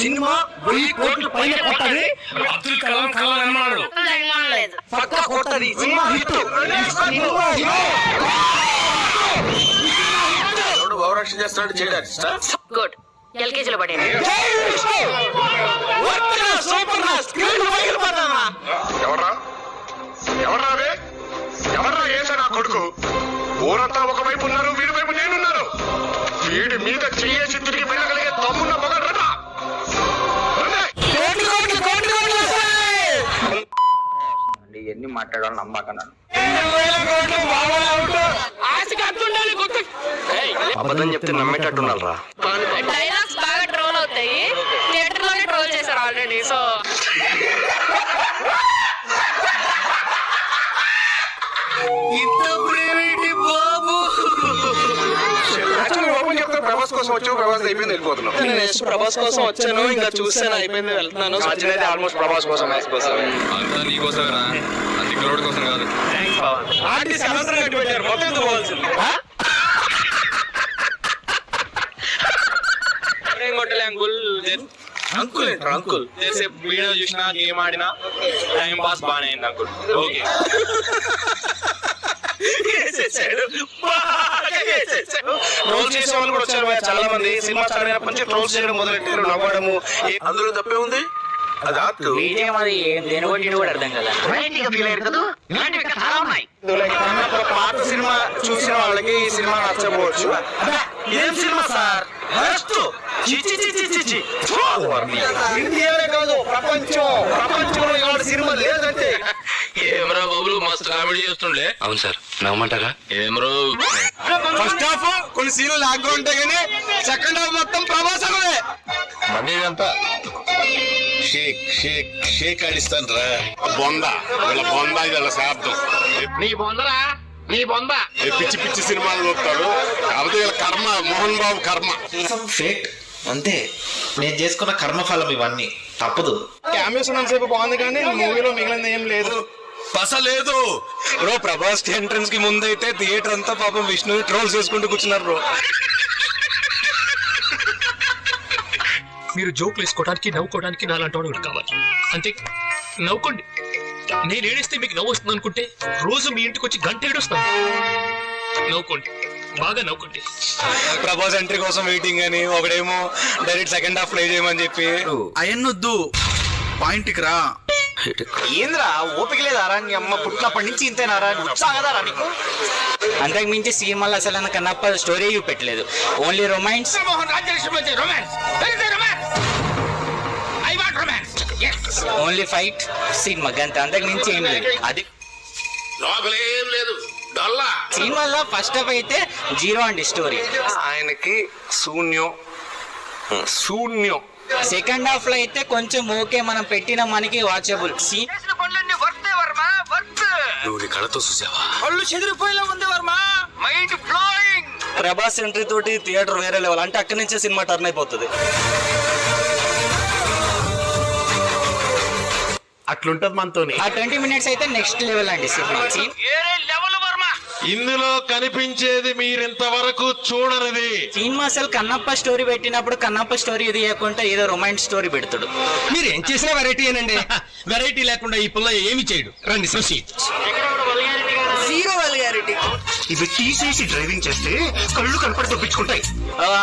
Cinema 1000 కోట్ల పైన కొట్టాలి. అబ్దుల్ కలాం కలాం అన్నాడు. పక్కా కొట్టాలి. Cinema hit. ఓవరాక్షన్ చేస్తున్నాడు చేయడానికి. గుడ్. ఎల్కేజీలో పడేది. ఎవర్రా ఏసా నా కొడుకు? ఊరంతా ఒకవైపు ఉన్నారు, వీడి వైపు నేనున్నారు. వీడి మీద చెయ్యేసి తిరిగి వెళ్ళగలిగే తమ్మున్న మగ రథ. ఎన్ని మాట్లాడాలని నమ్మకన్నాను. అబద్ధం చెప్తే నమ్మేటట్టున్నారా? డైలాగ్స్ బాగా ట్రోల్ అవుతాయి. థియేటర్ లోనే ట్రోల్ చేశారు ఆల్రెడీ. సో ప్రభాస్ కోసం వచ్చావు, ప్రభాస్ అయిపోయింది, వెళ్ళిపోతున్నావు. నెక్స్ట్ ప్రభాస్ కోసం వచ్చాను, ఇంకా చూసాను, అయిపోయింది, వెళ్తున్నాను. ఆల్మోస్ట్ ప్రభాస్ కోసం అంతా నీ కోసమేనా, అది గ్రౌండ్ కోసం కాదు. అంకుల్ ఏంటారు అంకుల్? వీడియో చూసినా, గేమ్ ఆడినా, టైం పాస్ బానే అయింది అంకుల్. ఓకే ట్రోల్ చేసే వాళ్ళు కూడా వచ్చారు చాలా మంది. సినిమా స్టార్ట్ అయినప్పటి నుంచి ట్రోల్స్ చేయడం మొదలెట్టారు, నవ్వడము. అందులో తప్పే ఉంది. అది ఆర్ట్. పాత సినిమా చూసిన వాళ్ళకి ఈ సినిమా నచ్చకపోవచ్చు. ఏం సినిమా సార్? ఇండియానే కాదు, ప్రపంచంలో ఇలాంటి సినిమా లేదంటే. ఏమరా బాబులు మస్తు కామెడీ చేస్తుండే. అవును సార్, నవ్వమంటారా? ఏమరో ఫస్ట్ హాఫ్ కొన్ని సీన్లు లాగ్గా ఉంటాయి కానీ సెకండ్ హాఫ్ మొత్తం ప్రభాసమే. మనీ అంతా షేక్ షేక్ షేక్ ఆడిస్తాను రా. బొంద వీళ్ళ బొంద, ఇది వాళ్ళ శాబ్దం. నీ బొందరా, నీ బొంద. పిచ్చి పిచ్చి సినిమాలు చూస్తాడు. కాకపోతే వీళ్ళ కర్మ, మోహన్ బాబు కర్మ. ఫేట్ అంతే, నేను చేసుకున్న కర్మఫలం ఇవన్నీ తప్పదు. క్యామియోస్ ఉన్నంతసేపు బాగుంది కానీ మూవీలో మిగిలింది ఏం లేదు. పసలేదు బ్రో. ప్రభాస్ ఎంట్రన్స్ కి ముందైతే థియేటర్ అంతా పాపం విష్ణు ట్రోల్స్ చేసుకుంటూ కూర్చున్నారు బ్రో. మీరు జోకులు వేసుకోవడానికి, నవ్వుకోవడానికి నాలాంటి వాడు కావాలి. అంతే, నవ్వుకోండి. నేను ఏడిస్తే మీకు నవ్వు వస్తుంది అనుకుంటే రోజు మీ ఇంటికి వచ్చి గంట ఏడుస్తాను. నవ్వుకోండి, బాగా నవ్వుకోండి. ప్రభాస్ ఎంట్రీ కోసం వెయిటింగ్ అని, ఒకడేమో డైరెక్ట్ సెకండ్ హాఫ్ ప్లే చేయమని చెప్పి. అయన్నొద్దు, పాయింట్కి రా. ఏంద్రా ఓపిక లేదారా? నీ అమ్మ పుట్టినప్పటి నుంచి ఇంతేనారా? ఉత్సాహదారా నీకు? అంతకు మించి సినిమాలో అసలు కన్నప్ప స్టోరీ చూపెట్టలేదు. Only romance. Only fight cinema గంత, అంతకు మించి ఏం లేదు. అది లోపలేం లేదు, డొల్లా. సినిమాలో ఫస్ట్ హాఫ్ అయితే 0 అండి స్టోరీ. ఆయనకి శూన్యం శూన్యం. సెకండ్ హాఫ్ లో అయితే కొంచెం ఓకే, మనం పెట్టిన మనకి వాచబుల్ సీన్. నువ్వు నీ కళతో చూసావా? కళ్ళు చెదిరిపోయేలా ఉంది Varma. Mind blowing. Prabhas entry తోటి థియేటర్ వేరే లెవెల్. అంటే అక్కడి నుంచే సినిమా టర్న్ అయిపోతుంది. అట్లుంటది మనతోని. ఆ 20 minutes అయితే నెక్స్ట్ లెవెల్ అండి సినిమా. ఇందులో కనిపించేది మీరింతవరకు చూడనిది. సినిమా అసలు కన్నప్ప స్టోరీ పెట్టినప్పుడు కన్నప్ప స్టోరీ ఇది లేకుండా ఏదో రొమాన్స్ స్టోరీ పెడతాడు. మీరు ఏం చేసినా వెరైటీ ఏనండి. వెరైటీ లేకుండా ఈ పిల్ల ఏమి చేయడు. రండి ప్రొసీడ్. Zero vulgarity. ఇవి తీసేసి డ్రైవింగ్ చేస్తే కళ్ళు కనపడి తప్పించుకుంటాయి.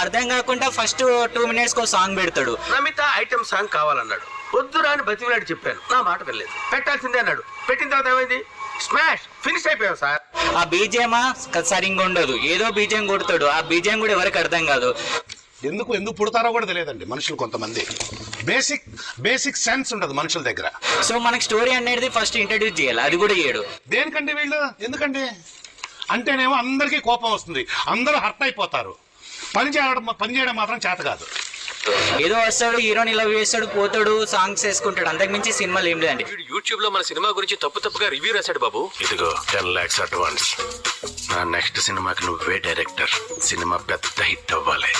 అర్థం కాకుండా ఫస్ట్ 2 minutes కో సాంగ్ పెడతాడు. నమిత ఐటమ్ సాంగ్ కావాలన్నాడు. వద్దురా అని బతిలాడి చెప్పాను, నా మాట వెళ్ళలేదు. పెట్టాల్సిందే అన్నాడు. పెట్టిన తర్వాత ఏమైంది? స్మాష్ ఫినిష్ అయిపోయావు సార్. ఆ బీజేమ సరిగ్గా ఉండదు, ఏదో బీజం కొడతాడు. ఆ బీజం కూడా ఎవరికి అర్థం కాదు. ఎందుకు పుడతారో కూడా తెలియదండి మనుషులు. కొంతమంది బేసిక్ సెన్స్ ఉండదు మనుషుల దగ్గర. సో మనకి స్టోరీ అనేది ఫస్ట్ ఇంట్రడ్యూస్ చేయాలి, అది కూడా చేయడు. దేనికండి వీళ్ళు? ఎందుకండి అంటేనేమో అందరికీ కోపం వస్తుంది, అందరూ హర్ట్ అయిపోతారు. పని చేయడం మాత్రం చేత కాదు. ఏదో వస్తాడు, హీరోని లవ్ చేస్తాడు, పోతాడు, సాంగ్స్ వేసుకుంటాడు. అంతకు మించి సినిమాలు ఏం లేదండి. యూట్యూబ్ లో మన సినిమా గురించి తప్పుగా రివ్యూ రాశాడు బాబు. ఇదిగో 10 lakhs అడ్వాన్స్. నా నెక్స్ట్ సినిమాకి నువ్వే డైరెక్టర్. సినిమా పెద్ద హిట్ అవ్వాలి.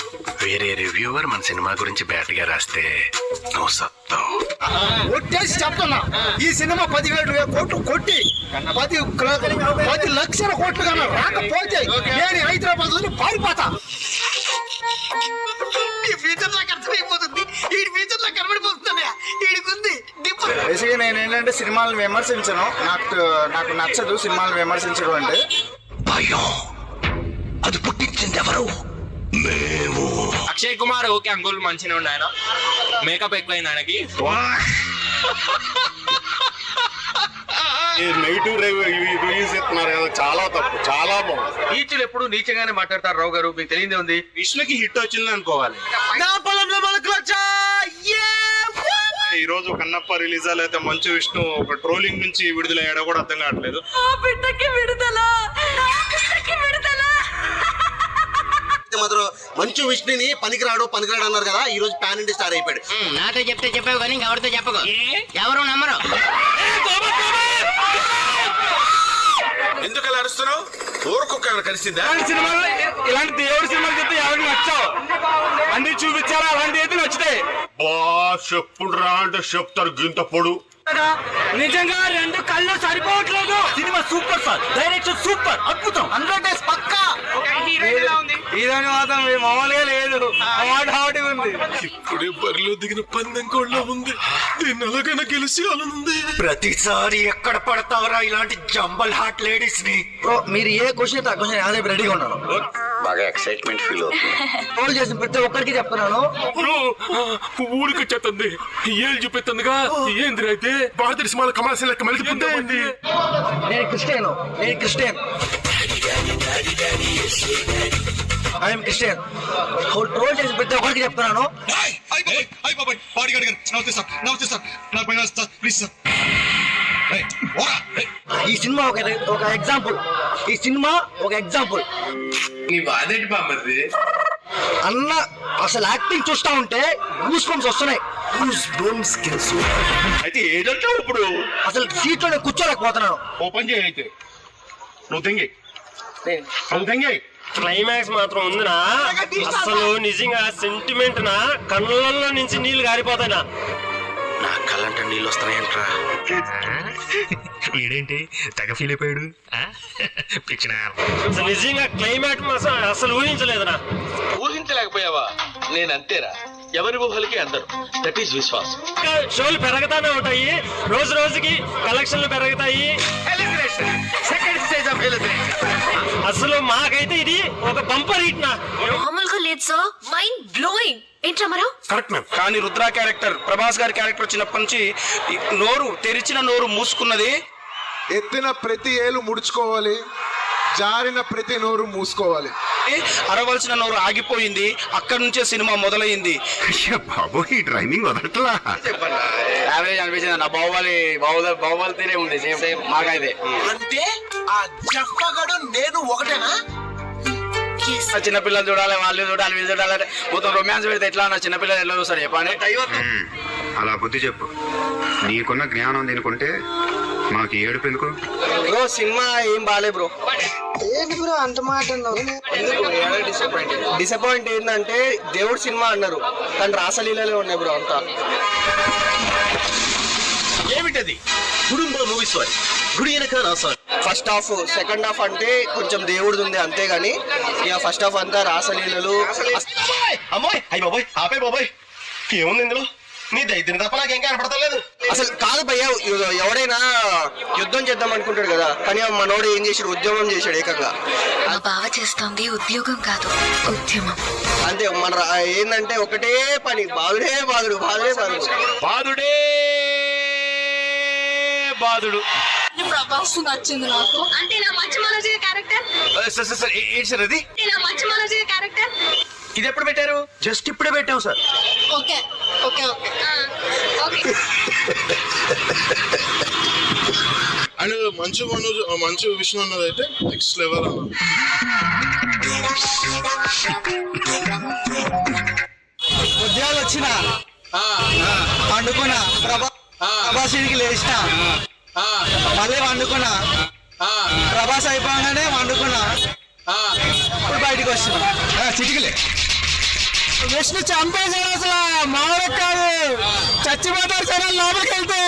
వేరే రివ్యూవర్ మన సినిమా గురించి బ్యాట్ గా రాస్తే నువ్వు సత్తావు. ఒట్టేసి చెప్తున్నా, ఈ సినిమా 17,000 కోట్లు కొట్టి 10 లక్షల కోట్లు కన్నా రాకపోతే నేను హైదరాబాద్ పారిపోతా. ఈ ఫ్యూచర్ నాకు అర్థమైపోతుంది. ఈ ఫ్యూచర్ నాకు కనబడిపోతుంది. వీడికి బేసిక్గా నేను ఏంటంటే సినిమాలను విమర్శించను. నాకు నచ్చదు సినిమాలను విమర్శించడం అంటే. భయం అది పుట్టించింది ఎవరు? మేము. అక్షయ్ కుమార్ ఓకే అంకుల్ మంచిగా ఉండే ఆయన మేకప్ ఎక్కువైంది ఆయనకి. నెగిటివ్ రివ్యూస్ ఇస్తున్నారు కదా, చాలా తప్పు, చాలా బాగుంది. నీచులు ఎప్పుడు నీచంగానే మాట్లాడతారు రావు గారు, మీకు తెలియదే ఉంది. విష్ణుకి హిట్ వచ్చింది అనుకోవాలి. ఈ రోజు కన్నప్ప రిలీజ్ అయితే మంచు విష్ణు ఒక ట్రోలింగ్ నుంచి విడుదలయ్యాడో కూడా అర్థం కావట్లేదు. మాత్రం మంచు విష్ణుని పనికిరాడు అన్నారు కదా, ఈ రోజు పాన్ ఇండియా స్టార్ అయిపోయాడు. నాతో చెప్తే చెప్పావు కానీ ఎవరితో చెప్పకు, ఎవరు నమ్మరు. ఎందుకు అలా అరుస్తున్నావు? ఊరుకొక్క కలిసిందా? ఇలాంటి దేవుడి సినిమాలు చెప్తే ఎవరికి నచ్చావు అన్ని చూపించారా? అలాంటి అయితే నచ్చుతాయి. చెప్పుడు రా అంటే చెప్తారు గింత పొడు. నిజంగా రెండు కళ్ళు సరిపోవట్లేదు. Cinema super sir, direction super, అద్భుతం, 100 days పక్కా. ఇదని మాత్రం మామూలుగా లేదు, హాట్ ఉంది. ఇప్పుడే బరిలో దిగిన పందెం కోళ్ళ ఉంది. దీన్ని అలాగైనా గెలిచి ఉంది. ప్రతిసారి ఎక్కడ పడతావరా ఇలాంటి జంబల్ హాట్ లేడీస్ ని? మీరు ఏ క్వశ్చన్ ఆ క్వశ్చన్ అదే రెడీగా ఉన్నాను. బాగా ఎక్సైట్మెంట్ ఫీల్ అవుతుంది. రోల్ చేసిన ప్రతి ఒక్కరికి చెప్తున్నాను. ఊరికి వచ్చేస్తుంది ఏళ్ళు చూపిస్తుందిగా ఏంది అయితే భారతదేశ సినిమాల కమర్షియల్ లెక్క మెలిగిపోయింది. నేను క్రిస్టియన్ ఐఎమ్ క్రిస్టియన్. ట్రోల్ చేసిన ప్రతి ఒక్కరికి చెప్తున్నాను. ఈ సినిమా ఒక ఎగ్జాంపుల్. నీ బాధేంటి బామ్మది? అన్న అసలు యాక్టింగ్ చూస్తా ఉంటే గూస్ బంప్స్ వస్తున్నాయి. అయితే ఏదంటావు ఇప్పుడు? అసలు సీట్ లో నేను కూర్చోలేకపోతున్నాను. ఓపెన్ చేయి అయితే. నువ్వు తెంగి నువ్వు తెంగి. క్లైమాక్స్ మాత్రం ఉందినా, అసలు నిజంగా సెంటిమెంట్ నా కళ్ళల్లో నుంచి నీళ్లు గారిపోతాయినా. నా కళ్ళంటే నీళ్ళు వస్తున్నాయంట్రా. వీడేంటి తెగ ఫీల్ అయిపోయాడు. పిచ్చిన అసలు నిజంగా క్లైమాక్స్ అసలు ఊహించలేదునా. ఊహించలేకపోయావా? నేను అంతేరా, ఎవరి ఊహలకి అందరు. దట్ ఈస్ విశ్వాసం. షోలు పెరుగుతానే ఉంటాయి, రోజు రోజుకి కలెక్షన్లు పెరుగుతాయి. అసలు మాకైతే ఇది ఒక బంపర్ హిట్ నా. మామూలుగా లేదు సార్, మైండ్ బ్లోయింగ్. ఏంట్రా మరో కరెక్ట్ మ్యామ్. కానీ రుద్ర క్యారెక్టర్, ప్రభాస్ గారి క్యారెక్టర్ వచ్చినప్పటి నుంచి తెరిచిన నోరు మూసుకున్నది. ఎత్తిన ప్రతి ఏలు ముడుచుకోవాలి, జారిన ప్రతి నోరు మూసుకోవాలి. అరవలసిన నోరు ఆగిపోయింది. అక్కడి నుంచే సినిమా మొదలైంది. బాబు ఈ డ్రైవింగ్ వదలట్లా. యావరేజ్ అనిపించింది నా. బాహుబలి తీరే ఉంది సేమ్ మాకైతే. అంటే ఆ జఫ్ఫగడు నేను ఒకటేనా? చిన్నపిల్లలు చూడాలి, వాళ్ళు చూడాలి, వీళ్ళు చూడాలి, మొత్తం రొమాన్స్ పెడితే ఎట్లా అన్న చిన్నపిల్లలు ఎట్లా చూస్తారు చెప్పండి. అలా బుద్ధి చెప్పు. నీకున్న జ్ఞానం దీనికుంటే మాకు ఏడుపు ఎందుకు? బ్రో సినిమా ఏం బాలే బ్రో. ఏంటి బ్రో అంత మాట డిసప్పాయింట్ ఏంటంటే దేవుడు సినిమా అన్నారు కానీ రాసలీలలే ఉన్నాయి బ్రో అంతా. ఏమిటది? కుటుంబ మూవీ సారీ, గుడి వెనక నా sorry. First half, second half అంటే కొంచెం దేవుడిది ఉంది అంతేగాని ఇక ఫస్ట్ హాఫ్ అంతా రాసలీలలు. అమ్మాయి అయ్యి బాబోయ్, ఆపే బాబోయ్, ఏముంది ఇందులో? నీ దైత్యం తప్ప నాకేం కనపడతలేదు. అసలు కాదు భయ్య, ఎవడైనా యుద్ధం చేద్దాం అనుకుంటాడు కదా, కానీ మనోడు ఏం చేసాడు, ఉద్యమం చేశాడు ఏకంగా. మా బావ చేస్తోంది ఉద్యోగం కాదు, ఉద్యమం. అంతే మన ఏంటంటే ఒకటే పని, బాధుడే బాధుడు, బాధుడే బాధుడు, బాధుడే బాధుడు. ప్రభాస్ నచ్చింది నాకు. అంటే నా మంచి మనోజీ క్యారెక్టర్, ఏంటి సార్ అది? నా మంచి మనోజీ క్యారెక్టర్. ఇది ఎప్పుడు పెట్టారు? జస్ట్ ఇప్పుడే పెట్టాం sir. Okay okay okay okay. And Manchu Vishnu అన్నది అయితే నెక్స్ట్ లెవెల్ అన్న. ఉద్యోగాలు వచ్చిన పండుకున్నా, ప్రభాసుడికి లేచిన మళ్ళీ వండుకున్నా, ప్రభాస్ అయిపోగానే వండుకున్నా, ఇప్పుడు బయటకు వచ్చిన చిటికలే. విష్ణు చంపేశారు, అసలు మామూలు కాదు, చచ్చిపోతారు సార్ లోపలికి వెళ్తే.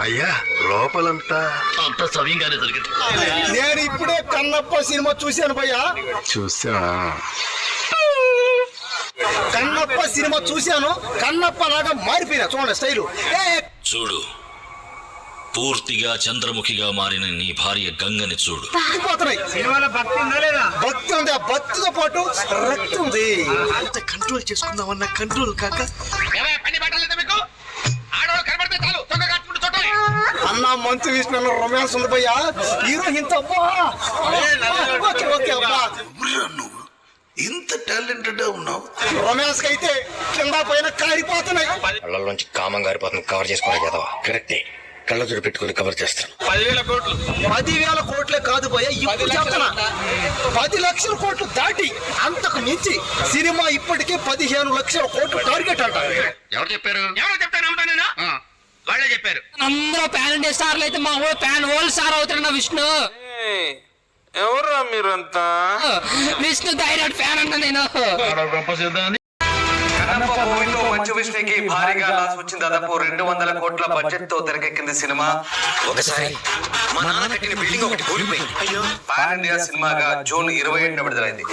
అయ్యా లోపలంతా అంత సవ్యంగానే జరిగింది. నేను ఇప్పుడే కన్నప్ప సినిమా చూశాను భయ్యా. చూసా కన్నప్ప సినిమా చూశాను. కన్నప్ప లాగా మారిపోయినా చూడండి స్టైలు. చూడు, పూర్తిగా చంద్రముఖిగా మారిన నీ భార్య గంగని చూడు. సినిమాలో భక్తి ఉందా లేదా? భక్తి ఉంది. ఆ భక్తితో పాటు రక్తి ఉంది. కంట్రోల్ చేసుకుందామన్న కంట్రోల్ కాక అన్న మంచు విష్ణు రొమాన్స్ ఉంది భయ్యా. హీరో ఇంత ఇంత టాలెంటెడ్ ఉన్నావు. రొమాన్స్ కి అయితే కింద పైన కారిపోతున్నాయి. కళ్ళలోంచి కామం గారిపోతుంది. కవర్ చేసుకోవాలి కదా. కరెక్టే, కళ్ళజోడు పెట్టుకుని కవర్ చేస్తాను. 10,000 కోట్లే కాదు భయ్యా, ఇప్పుడు చెప్తున్నా 10 లక్షల కోట్లు దాటి అంతకు మించి సినిమా ఇప్పటికే 15 లక్షల కోట్లు టార్గెట్ అంట. ఎవరు చెప్పారు? ఎవరో చెప్తే నమ్ముతా నేను. వాళ్ళే చెప్పారు. అందరూ ప్యాన్ ఇండియా స్టార్లు అయితే మా ప్యాన్ వరల్డ్ స్టార్ అవుతున్నా విష్ణు. ఎవరా మీరంతా? విష్ణు డైరెక్ట్ ఫ్యాన్ అన్నా నేను. మంచు విష్ణుకి భారీగా లాస్ వచ్చింది. దాదాపు 200 కోట్ల బడ్జెట్ తో తెరకెక్కింది సినిమా. ఒకసారి మా నాన్న కట్టిన బిల్డింగ్ ఒకటి కూలిపోయింది. పాన్ ఇండియా సినిమాగా జూన్ 27న విడుదలైంది.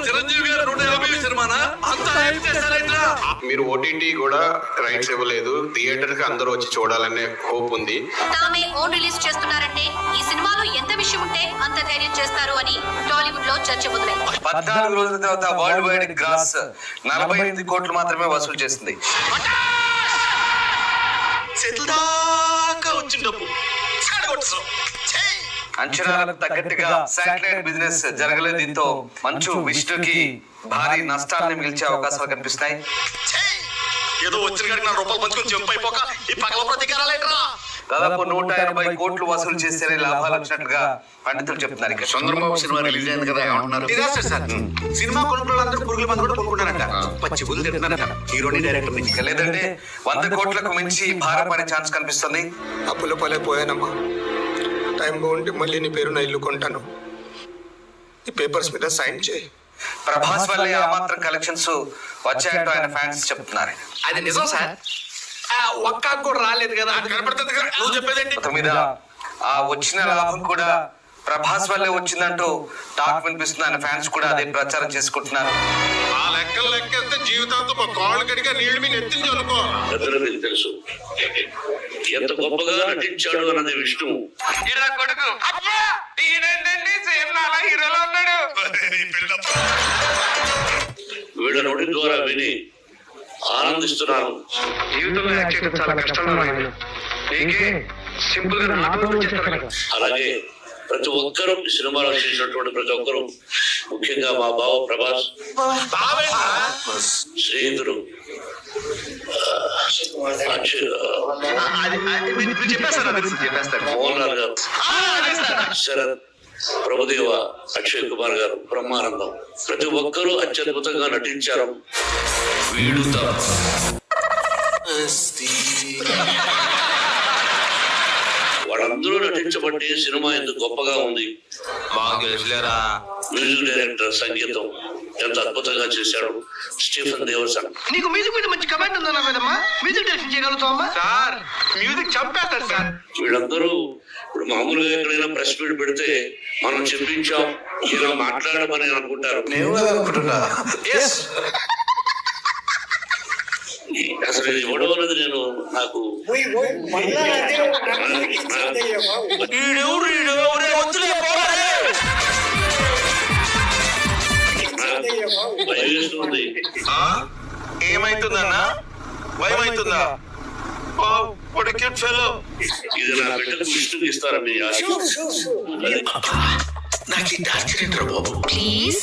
చిరంజీవి గారు 150 సినిమానా? అంతా ఏం చేశారైనా? మీరు ఓటీటీ కూడా రైట్స్ ఇవ్వలేదు. థియేటర్ కి అందరూ వచ్చి చూడాలనే హోప్ ఉంది. తామే ఓన్ రిలీజ్ చేస్తున్నారంటే ఈ సినిమాలో ఎంత విషయం ఉంటే అంత ధైర్యం చేస్తారు అని టాలీవుడ్ లో చర్చ మొదలైంది. 14 రోజుల తర్వాత వరల్డ్ వైడ్ గ్రాస్ 48 కోట్లు మాత్రమే వసూలు చేసింది. అంచనాలకు తగ్గట్టుగా శాటిలైట్ బిజినెస్ జరగలేదు. దీంతో మంచు విష్ణుకి భారీ నష్టాలను మిగిల్చే అవకాశాలు కనిపిస్తున్నాయి. ఏదో వచ్చిన కాడికి 4 రూపాయలు పంచుకొని చెప్పైపోక ఈ పగల ప్రతీకారాలేట్రా? దాదాపు 180 కోట్లు వసూలు చేసే లాభాలు వచ్చినట్లుగా పండితులు చెప్తున్నారు. ఇక్కడ చంద్రబాబు సినిమా రిలీజ్ అయింది కదా, ఏమంటున్నారు? Disaster sir. సినిమా కొనుక్కున్న పురుగుల మందు కూడా కొనుక్కుంటారంట. పచ్చి బుద్ధి తింటున్నారంట. హీరోని డైరెక్టర్ నుంచి లేదంటే 100 కోట్లకు మించి భారపడే ఛాన్స్ కనిపిస్తుంది. అప్పుల పోయానమ్మా. టైం బాగుంటే మళ్ళీ నీ పేరు నా ఇల్లు కొంటాను. ఈ పేపర్స్ మీద సైన్ చేయి. ప్రభాస్ వల్లే ఆ మాత్రం కలెక్షన్స్ వచ్చాయంటూ ఆయన ఫ్యాన్స్ చెప్తున్నారు. అది నిజం సార్. ఒక్క కూడా రాలేదు కదా, అది కనపడుతుంది కదా. నువ్వు చెప్పేదేంటి? మొత్తం మీద ఆ వచ్చిన లాభం కూడా ప్రభాస్ వల్లే వచ్చిందంటూ టాక్ వినిపిస్తుంది. ఆయన ఫ్యాన్స్ కూడా అదే ప్రచారం చేసుకుంటున్నారు. ఆ లెక్కలు లెక్కేస్తే జీవితాంతం ఒక కాళ్ళు గడిగా నీళ్లు మీద ఎత్తింది అనుకో. తెలుసు ఎంత గొప్పగా నటించాడు అన్నది విష్ణు. కొడుకు హీరోలో ఉన్నాడు. వీళ్ళ నోటి ద్వారా విని ఆనందిస్తున్నాను. జీవితంలో యాక్చువల్గా చాలా కష్టంగా సింపుల్ గా అలాగే ప్రతి ఒక్కరూ ఈ సినిమాలో చేసినటువంటి ప్రతి ఒక్కరూ, ముఖ్యంగా మా బావ ప్రభాస్, స్నేహితుడు మోహన్ లాల్ గారు, శరత్, ప్రభుదేవ, అక్షయ్ కుమార్ గారు, బ్రహ్మానందం, ప్రతి ఒక్కరూ అత్యద్భుతంగా నటించారు. వీడుతా వాళ్ళందరూ నటించబట్టి సినిమా ఎందుకు గొప్పగా ఉంది. మ్యూజిక్ డైరెక్టర్ సంగీతం ఎంత అద్భుతంగా చేశాడు స్టీఫెన్ దేవసన్. నీకు మ్యూజిక్ మీద మంచి కమెంట్ ఉందా కదమ్మా? మ్యూజిక్ డైరెక్షన్ చేయగలుగుతావమ్మా? సార్ మ్యూజిక్ చంపేస్తారు సార్. వీళ్ళందరూ ఇప్పుడు మామూలుగా ఎక్కడైనా ప్రెస్ మీట్ పెడితే మనం చెప్పించాం ఇలా మాట్లాడమని అనుకుంటారు. అసలు ఇది ఇవ్వడం అనేది నేను నాకు ఏమైతుందన్నా? భయమైతుందా? ఇది నా బిడ్డకు విష్ణుకి ఇస్తారా మీ నాకు ప్లీజ్